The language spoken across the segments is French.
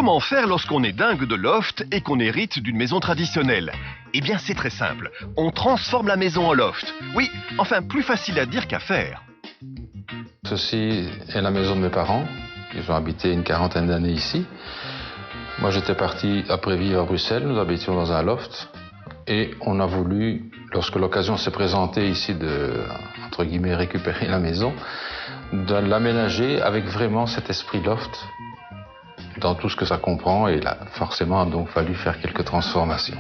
Comment faire lorsqu'on est dingue de loft et qu'on hérite d'une maison traditionnelle? Eh bien, c'est très simple. On transforme la maison en loft. Oui, enfin, plus facile à dire qu'à faire. Ceci est la maison de mes parents. Ils ont habité une quarantaine d'années ici. Moi, j'étais parti après vivre à Bruxelles. Nous habitions dans un loft. Et on a voulu, lorsque l'occasion s'est présentée ici de, entre guillemets, récupérer la maison, de l'aménager avec vraiment cet esprit loft dans tout ce que ça comprend. Et là, forcément, il a donc fallu faire quelques transformations.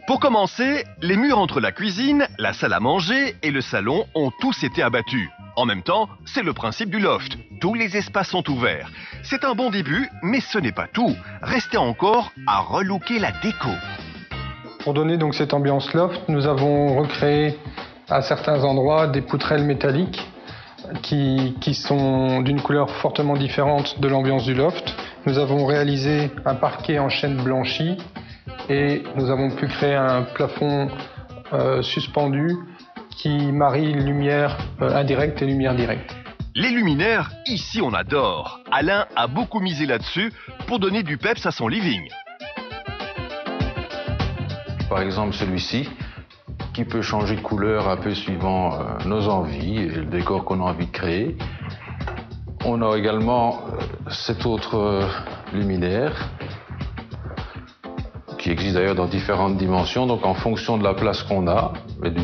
Pour commencer, les murs entre la cuisine, la salle à manger et le salon ont tous été abattus. En même temps, c'est le principe du loft. Tous les espaces sont ouverts. C'est un bon début, mais ce n'est pas tout. Restait encore à relooker la déco. Pour donner donc cette ambiance loft, nous avons recréé à certains endroits des poutrelles métalliques qui sont d'une couleur fortement différente de l'ambiance du loft. Nous avons réalisé un parquet en chêne blanchi et nous avons pu créer un plafond suspendu qui marie lumière indirecte et lumière directe. Les luminaires, ici on adore. Alain a beaucoup misé là-dessus pour donner du peps à son living. Par exemple celui-ci, qui peut changer de couleur un peu suivant nos envies et le décor qu'on a envie de créer. On a également cet autre luminaire, qui existe d'ailleurs dans différentes dimensions, donc en fonction de la place qu'on a, et de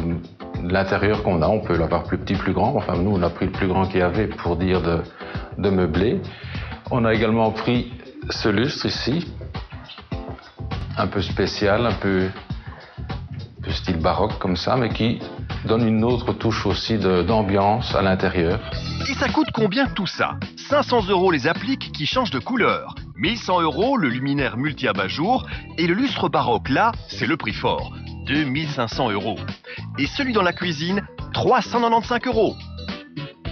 l'intérieur qu'on a, on peut l'avoir plus petit, plus grand. Enfin, nous, on a pris le plus grand qu'il y avait pour dire de meubler. On a également pris ce lustre ici, un peu spécial, un peu style baroque comme ça, mais qui donne une autre touche aussi d'ambiance à l'intérieur. Et ça coûte combien tout ça? 500 € les appliques qui changent de couleur, 1100 € le luminaire multi-abat-jour et le lustre baroque là, c'est le prix fort, 2500 €. Et celui dans la cuisine, 395 €.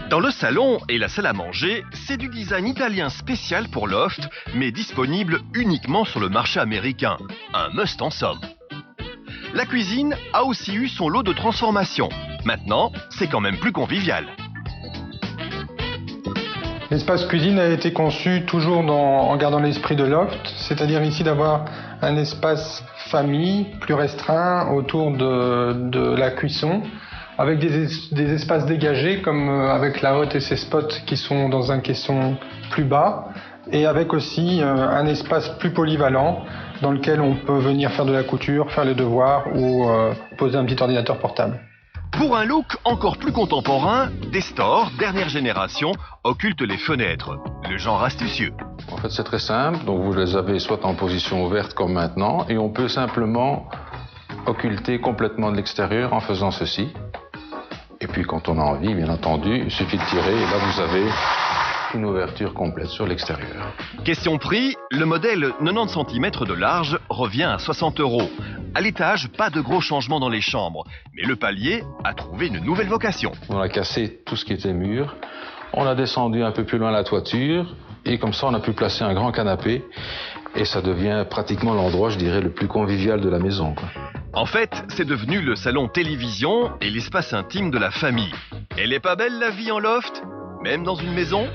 Dans le salon et la salle à manger, c'est du design italien spécial pour loft, mais disponible uniquement sur le marché américain. Un must en somme. La cuisine a aussi eu son lot de transformations. Maintenant, c'est quand même plus convivial. L'espace cuisine a été conçu toujours en gardant l'esprit de loft, c'est-à-dire ici d'avoir un espace famille plus restreint autour de la cuisson, avec des espaces dégagés comme avec la hotte et ses spots qui sont dans un caisson plus bas, et avec aussi un espace plus polyvalent dans lequel on peut venir faire de la couture, faire les devoirs ou poser un petit ordinateur portable. Pour un look encore plus contemporain, des stores, dernière génération, occultent les fenêtres. Le genre astucieux. En fait, c'est très simple. Donc, vous les avez soit en position ouverte comme maintenant, et on peut simplement occulter complètement de l'extérieur en faisant ceci. Et puis, quand on a envie, bien entendu, il suffit de tirer, et là, vous avez une ouverture complète sur l'extérieur. Question prix, le modèle 90 cm de large revient à 60 €. À l'étage, pas de gros changements dans les chambres, mais le palier a trouvé une nouvelle vocation. On a cassé tout ce qui était mur, on a descendu un peu plus loin la toiture, et comme ça on a pu placer un grand canapé, et ça devient pratiquement l'endroit, je dirais, le plus convivial de la maison, quoi. En fait, c'est devenu le salon télévision et l'espace intime de la famille. Elle est pas belle la vie en loft, même dans une maison ?